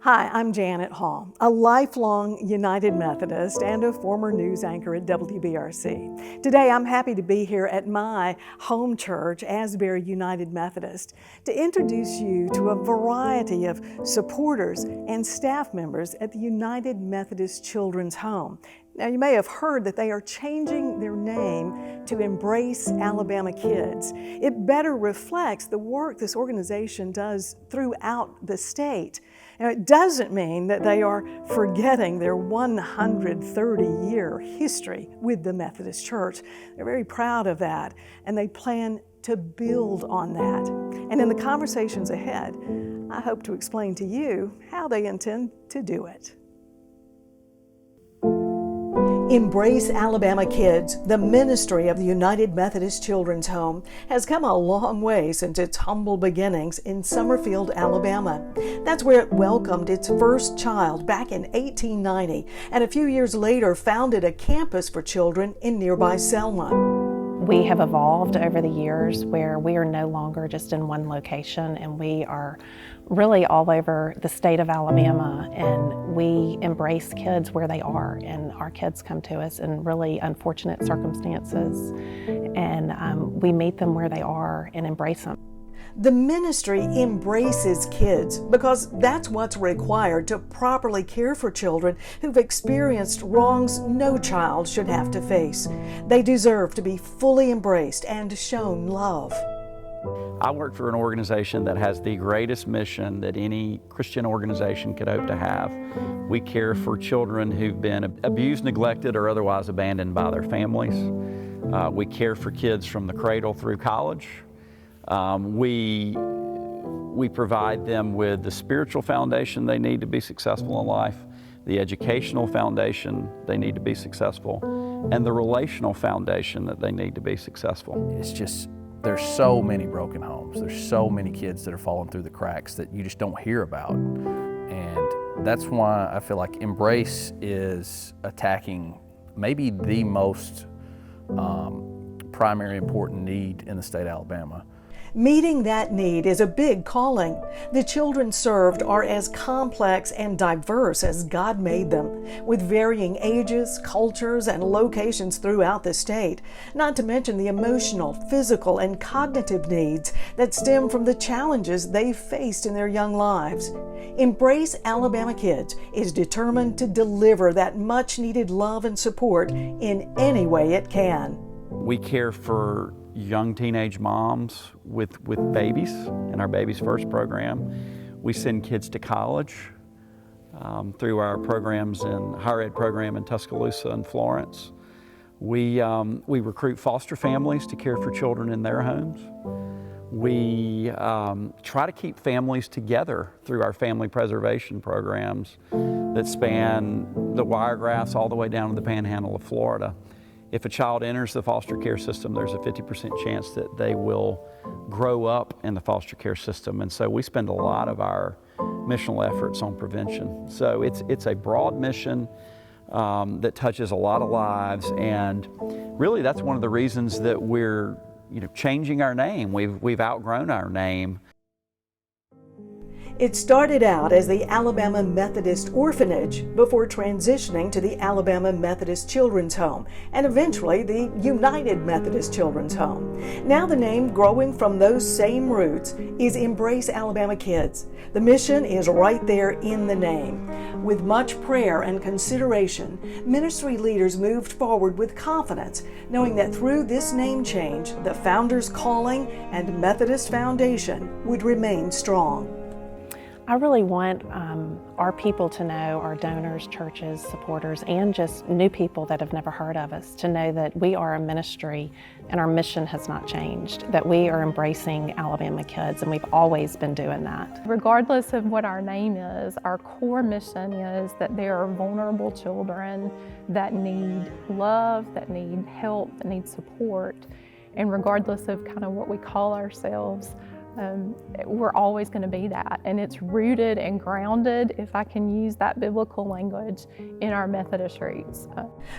Hi, I'm Janet Hall, a lifelong United Methodist and a former news anchor at WBRC. Today, I'm happy to be here at my home church, Asbury United Methodist, to introduce you to a variety of supporters and staff members at the United Methodist Children's Home. Now, you may have heard that they are changing their name to Embrace Alabama Kids. It better reflects the work this organization does throughout the state. Now, it doesn't mean that they are forgetting their 130-year history with the Methodist Church. They're very proud of that, and they plan to build on that. And in the conversations ahead, I hope to explain to you how they intend to do it. Embrace Alabama Kids, the ministry of the United Methodist Children's Home, has come a long way since its humble beginnings in Summerfield, Alabama. That's where it welcomed its first child back in 1890, and a few years later founded a campus for children in nearby Selma. We have evolved over the years where we are no longer just in one location, and we are really all over the state of Alabama, and we embrace kids where they are, and our kids come to us in really unfortunate circumstances, and we meet them where they are and embrace them. The ministry embraces kids because that's what's required to properly care for children who've experienced wrongs no child should have to face. They deserve to be fully embraced and shown love. I work for an organization that has the greatest mission that any Christian organization could hope to have. We care for children who've been abused, neglected, or otherwise abandoned by their families. We care for kids from the cradle through college. We provide them with the spiritual foundation they need to be successful in life, the educational foundation they need to be successful, and the relational foundation that they need to be successful. It's just, there's so many broken homes. There's so many kids that are falling through the cracks that you just don't hear about. And that's why I feel like Embrace is attacking maybe the most primary important need in the state of Alabama. Meeting that need is a big calling. The children served are as complex and diverse as God made them, with varying ages, cultures, and locations throughout the state, not to mention the emotional, physical, and cognitive needs that stem from the challenges they've faced in their young lives. Embrace Alabama Kids is determined to deliver that much-needed love and support in any way it can. We care for young teenage moms with babies in our Babies First program. We send kids to college through our programs in higher ed program in Tuscaloosa and Florence. We recruit foster families to care for children in their homes. We try to keep families together through our family preservation programs that span the Wiregrass all the way down to the Panhandle of Florida. If a child enters the foster care system, there's a 50% chance that they will grow up in the foster care system. And so we spend a lot of our missional efforts on prevention. So it's a broad mission that touches a lot of lives. And really that's one of the reasons that we're changing our name. We've outgrown our name. It started out as the Alabama Methodist Orphanage before transitioning to the Alabama Methodist Children's Home and eventually the United Methodist Children's Home. Now the name growing from those same roots is Embrace Alabama Kids. The mission is right there in the name. With much prayer and consideration, ministry leaders moved forward with confidence, knowing that through this name change, the founder's calling and Methodist foundation would remain strong. I really want our people to know, our donors, churches, supporters, and just new people that have never heard of us, to know that we are a ministry and our mission has not changed, that we are embracing Alabama kids, and we've always been doing that. Regardless of what our name is, our core mission is that there are vulnerable children that need love, that need help, that need support, and regardless of kind of what we call ourselves, we're always going to be that. And it's rooted and grounded, if I can use that biblical language, in our Methodist roots.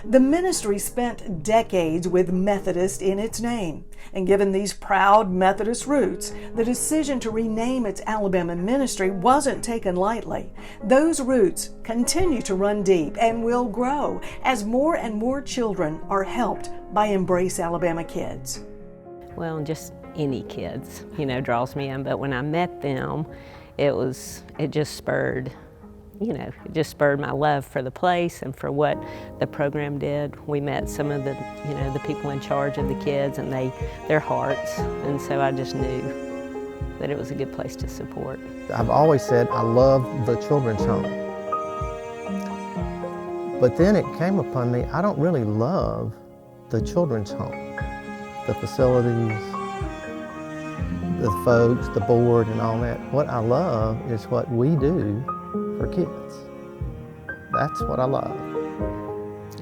The ministry spent decades with Methodist in its name. And given these proud Methodist roots, the decision to rename its Alabama ministry wasn't taken lightly. Those roots continue to run deep and will grow as more and more children are helped by Embrace Alabama kids. Well, just any kids, draws me in. But when I met them, it just spurred my love for the place and for what the program did. We met some of the people in charge of the kids and their hearts, and so I just knew that it was a good place to support. I've always said I love the children's home. But then it came upon me, I don't really love the children's home. The facilities, the folks, the board, and all that. What I love is what we do for kids. That's what I love.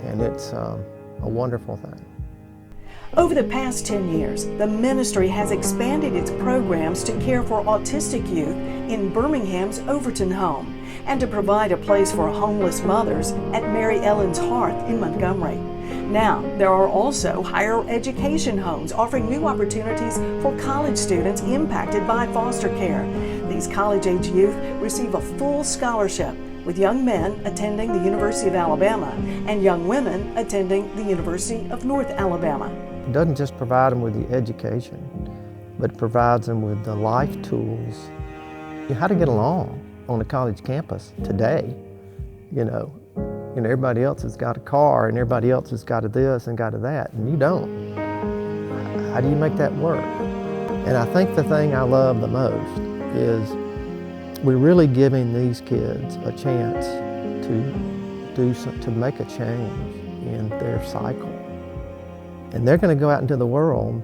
And it's a wonderful thing. Over the past 10 years, the ministry has expanded its programs to care for autistic youth in Birmingham's Overton home and to provide a place for homeless mothers at Mary Ellen's Hearth in Montgomery. Now, there are also higher education homes offering new opportunities for college students impacted by foster care. These college-age youth receive a full scholarship, with young men attending the University of Alabama and young women attending the University of North Alabama. It doesn't just provide them with the education, but it provides them with the life tools, how to get along on a college campus today. Everybody else has got a car and everybody else has got a this and got a that, and you don't. How do you make that work? And I think the thing I love the most is we're really giving these kids a chance to make a change in their cycle. And they're going to go out into the world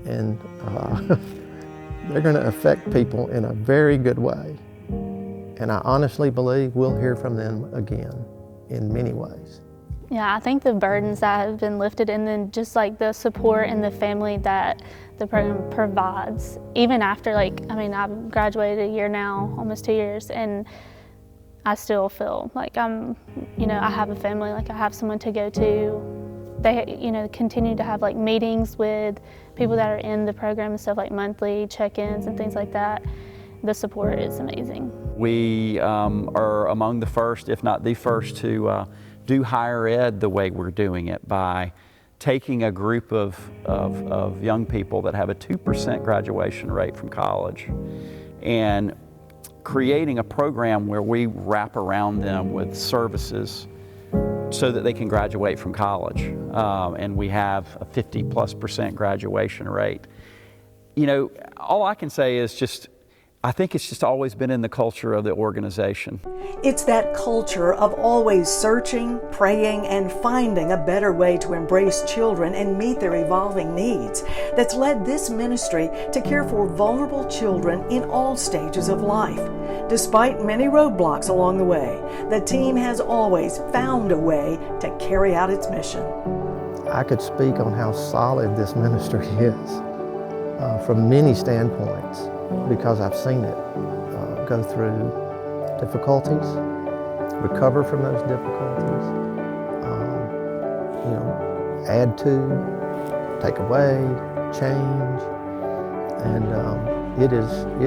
and they're going to affect people in a very good way. And I honestly believe we'll hear from them again in many ways. Yeah, I think the burdens that have been lifted, and then just like the support and the family that the program provides, even after I've graduated a year now, almost 2 years, and I still feel like I have a family, like I have someone to go to. They, continue to have meetings with people that are in the program and stuff, like monthly check-ins and things like that. The support is amazing. We are among the first, if not the first, to do higher ed the way we're doing it, by taking a group of young people that have a 2% graduation rate from college and creating a program where we wrap around them with services so that they can graduate from college. And we have a 50+% graduation rate. All I can say is I think it's just always been in the culture of the organization. It's that culture of always searching, praying, and finding a better way to embrace children and meet their evolving needs that's led this ministry to care for vulnerable children in all stages of life. Despite many roadblocks along the way, the team has always found a way to carry out its mission. I could speak on how solid this ministry is from many standpoints, because I've seen it go through difficulties, recover from those difficulties, add to, take away, change, and it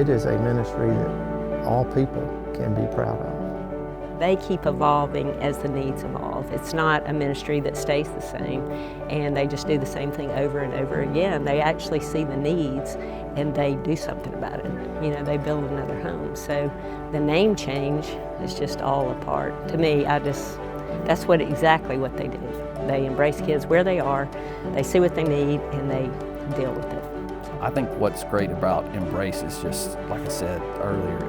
is a ministry that all people can be proud of. They keep evolving as the needs evolve. It's not a ministry that stays the same and they just do the same thing over and over again. They actually see the needs and they do something about it. They build another home. So the name change is just all a part. To me, that's exactly what they do. They embrace kids where they are, they see what they need, and they deal with it. I think what's great about Embrace is just, like I said earlier,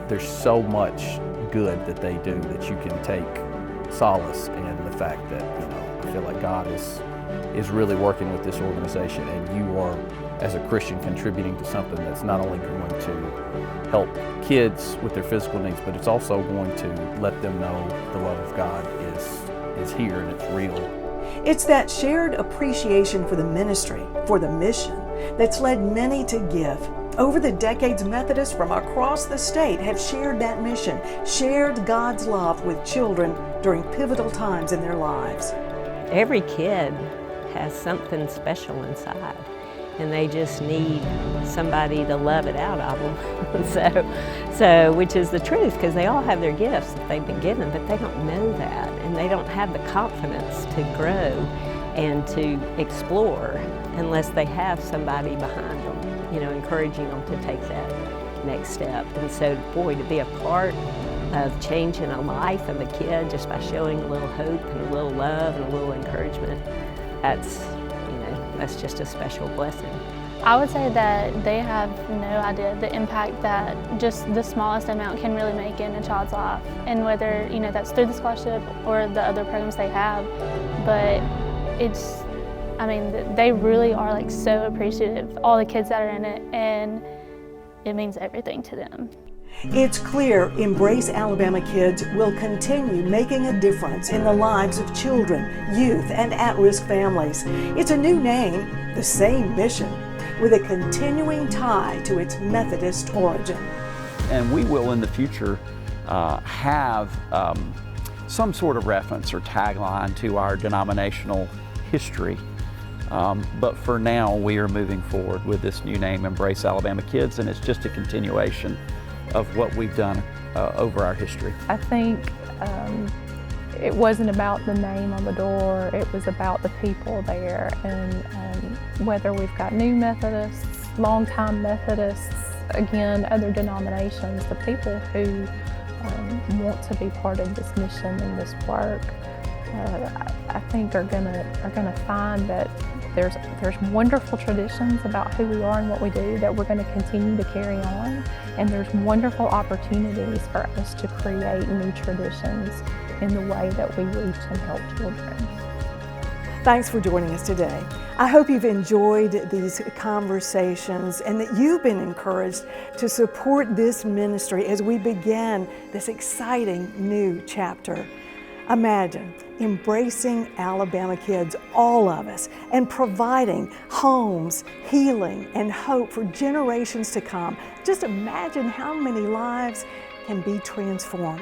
there's so much good that they do that you can take solace in the fact that I feel like God is really working with this organization, and you are, as a Christian, contributing to something that's not only going to help kids with their physical needs, but it's also going to let them know the love of God is here and it's real. It's that shared appreciation for the ministry, for the mission, that's led many to give Over the decades, Methodists from across the state have shared that mission, shared God's love with children during pivotal times in their lives. Every kid has something special inside, and they just need somebody to love it out of them. so which is the truth, because they all have their gifts that they've been given, but they don't know that, and they don't have the confidence to grow and to explore unless they have somebody behind them, encouraging them to take that next step. And so, boy, to be a part of changing a life of a kid just by showing a little hope and a little love and a little encouragement, that's just a special blessing. I would say that they have no idea the impact that just the smallest amount can really make in a child's life, and whether that's through the scholarship or the other programs they have. But they really are like so appreciative, all the kids that are in it, and it means everything to them. It's clear Embrace Alabama Kids will continue making a difference in the lives of children, youth, and at-risk families. It's a new name, the same mission, with a continuing tie to its Methodist origin. And we will in the future have some sort of reference or tagline to our denominational history. But for now, we are moving forward with this new name, Embrace Alabama Kids, and it's just a continuation of what we've done over our history. I think it wasn't about the name on the door, it was about the people there, and whether we've got new Methodists, longtime Methodists, again, other denominations, the people who want to be part of this mission and this work, I think are gonna find that there's wonderful traditions about who we are and what we do that we're going to continue to carry on, and there's wonderful opportunities for us to create new traditions in the way that we reach and help children. Thanks for joining us today. I hope you've enjoyed these conversations and that you've been encouraged to support this ministry as we begin this exciting new chapter. Imagine embracing Alabama kids, all of us, and providing homes, healing, and hope for generations to come. Just imagine how many lives can be transformed.